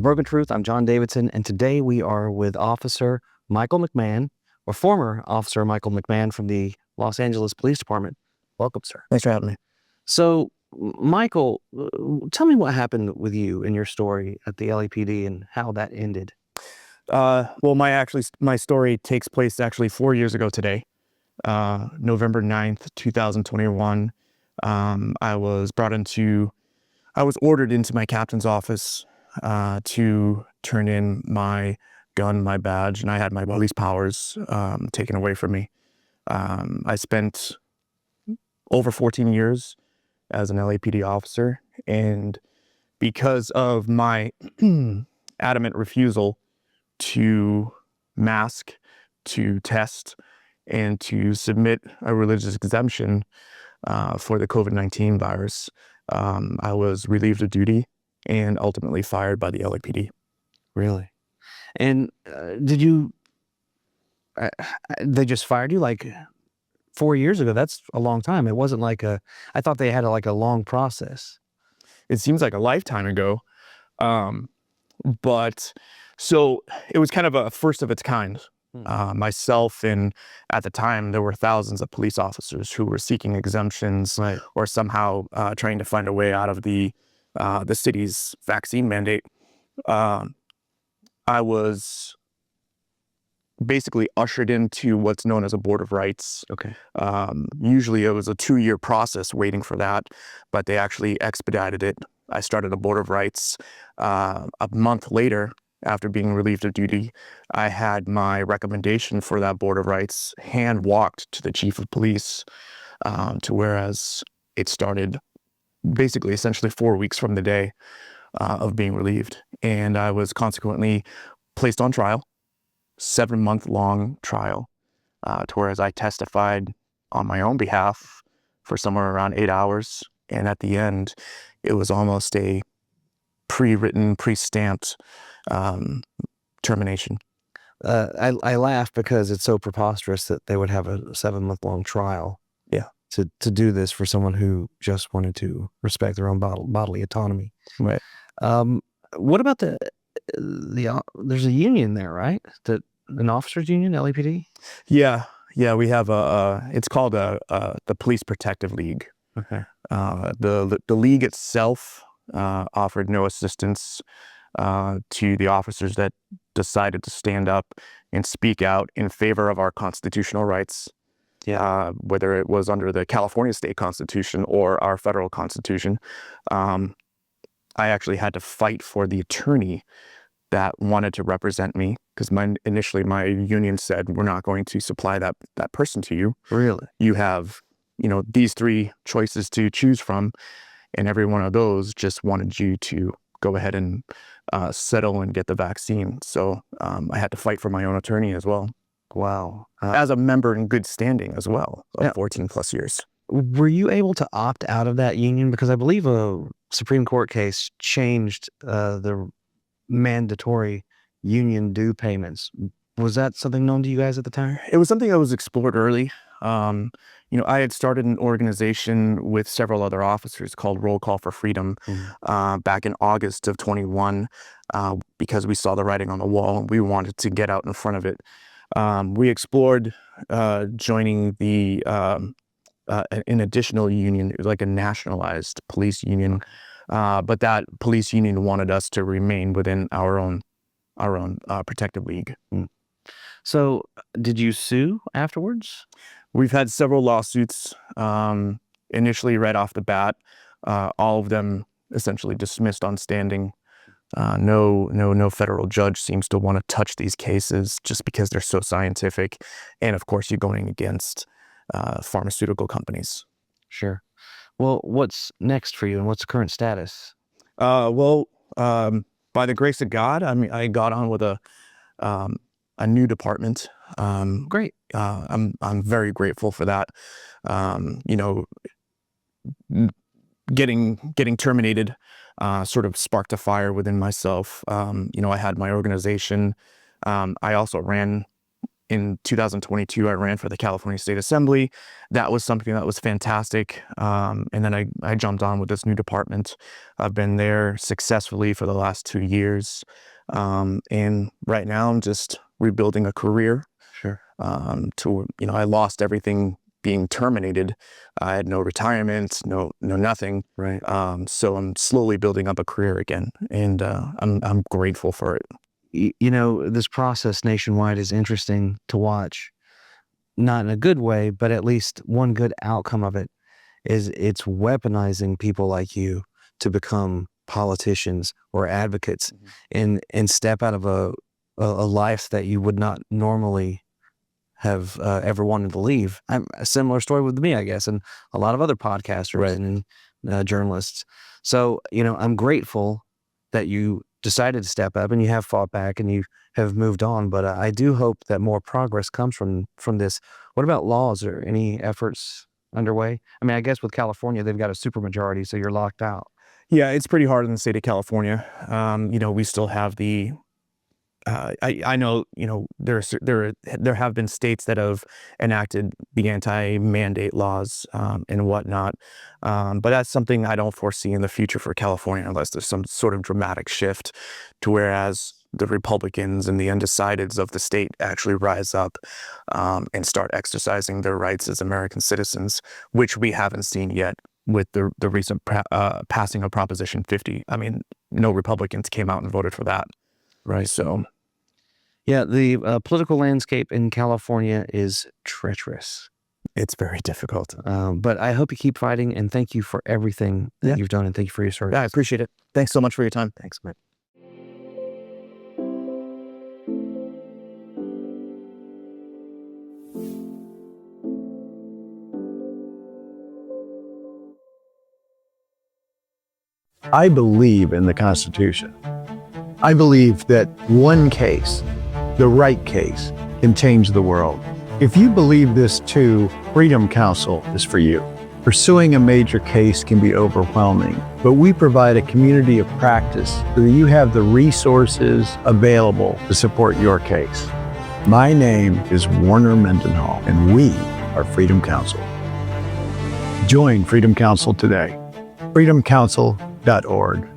Broken Truth. I'm John Davidson, and today we are with Officer Michael McMahon, or former Officer Michael McMahon from the Los Angeles Police Department. Welcome, sir. Thanks for having me. So, Michael, tell me what happened with you in your story at the LAPD and how that ended. Well, my story takes place actually 4 years ago today, November 9th, 2021. I was ordered into my captain's office to turn in my gun, my badge, and I had my police powers taken away from me. I spent over 14 years as an LAPD officer, and because of my adamant refusal to mask, to test, and to submit a religious exemption for the COVID-19 virus, I was relieved of duty and ultimately fired by the LAPD. Really? And they just fired you like 4 years ago? That's a long time. It wasn't like I thought they had like a long process. It seems like a lifetime ago. But so it was kind of a first of its kind. Myself, and at the time there were thousands of police officers who were seeking exemptions, Right. or somehow trying to find a way out of the city's vaccine mandate. I was basically ushered into what's known as a Board of Rights. Okay. Usually it was a 2-year process waiting for that, but they actually expedited it. I started a Board of Rights a month later. After being relieved of duty, I had my recommendation for that Board of Rights hand walked to the chief of police, to whereas it started basically essentially 4 weeks from the day of being relieved. And I was consequently placed on trial, 7-month-long trial, to whereas I testified on my own behalf for somewhere around 8 hours. And at the end, it was almost a pre-written, pre-stamped termination. I laugh because it's so preposterous that they would have a 7-month-long trial. Yeah. To do this for someone who just wanted to respect their own bodily autonomy. Right. What about there's a union there, right? An officers union, LAPD? Yeah. We have it's called the Police Protective League. Okay. The league itself offered no assistance to the officers that decided to stand up and speak out in favor of our constitutional rights. Yeah. Whether it was under the California state constitution or our federal constitution. I actually had to fight for the attorney that wanted to represent me, because initially my union said, we're not going to supply that person to you. Really? You have, these 3 choices to choose from, and every one of those just wanted you to go ahead and settle and get the vaccine. So I had to fight for my own attorney as well. Wow. As a member in good standing as well, of 14 plus years. Were you able to opt out of that union? Because I believe a Supreme Court case changed the mandatory union due payments. Was that something known to you guys at the time? It was something that was explored early. I had started an organization with several other officers called Roll Call for Freedom back in August of 21, because we saw the writing on the wall and we wanted to get out in front of it. We explored joining an additional union, like a nationalized police union, but that police union wanted us to remain within our own protective league. So, did you sue afterwards? We've had several lawsuits. Initially, right off the bat, all of them essentially dismissed on standing. No federal judge seems to want to touch these cases just because they're so scientific, and of course, you're going against pharmaceutical companies. Sure. Well, what's next for you, and what's the current status? By the grace of God, I got on with a new department. Great. I'm very grateful for that. Getting terminated sort of sparked a fire within myself. I had my organization. I also ran in 2022, I ran for the California State Assembly. That was something that was fantastic. And then I jumped on with this new department. I've been there successfully for the last 2 years. And right now I'm just rebuilding a career. Sure. I lost everything being terminated. I had no retirement, no nothing. Right. So I'm slowly building up a career again, and I'm grateful for it. This process nationwide is interesting to watch, not in a good way, but at least one good outcome of it is it's weaponizing people like you to become politicians or advocates and step out of a life that you would not normally have ever wanted to leave. A similar story with me, I guess, and a lot of other podcasters Right. and journalists. So, I'm grateful that you decided to step up and you have fought back and you have moved on. But I do hope that more progress comes from this. What about laws or any efforts underway? I mean, I guess with California, they've got a supermajority, so you're locked out. Yeah, it's pretty hard in the state of California. We still have the. I know, there have been states that have enacted the anti-mandate laws and whatnot, but that's something I don't foresee in the future for California unless there's some sort of dramatic shift to whereas the Republicans and the undecideds of the state actually rise up and start exercising their rights as American citizens, which we haven't seen yet with the recent passing of Proposition 50. I mean, no Republicans came out and voted for that. Right. So, Yeah, the political landscape in California is treacherous. it's very difficult. But I hope you keep fighting, and thank you for everything that Yeah. you've done, and thank you for your service. Yeah, I appreciate it. Thanks so much for your time. Thanks, man. I believe in the Constitution. I believe that one case, the right case, can change the world. If you believe this too, Freedom Counsel is for you. Pursuing a major case can be overwhelming, but we provide a community of practice so that you have the resources available to support your case. My name is Warner Mendenhall, and we are Freedom Counsel. Join Freedom Counsel today. freedomcounsel.org.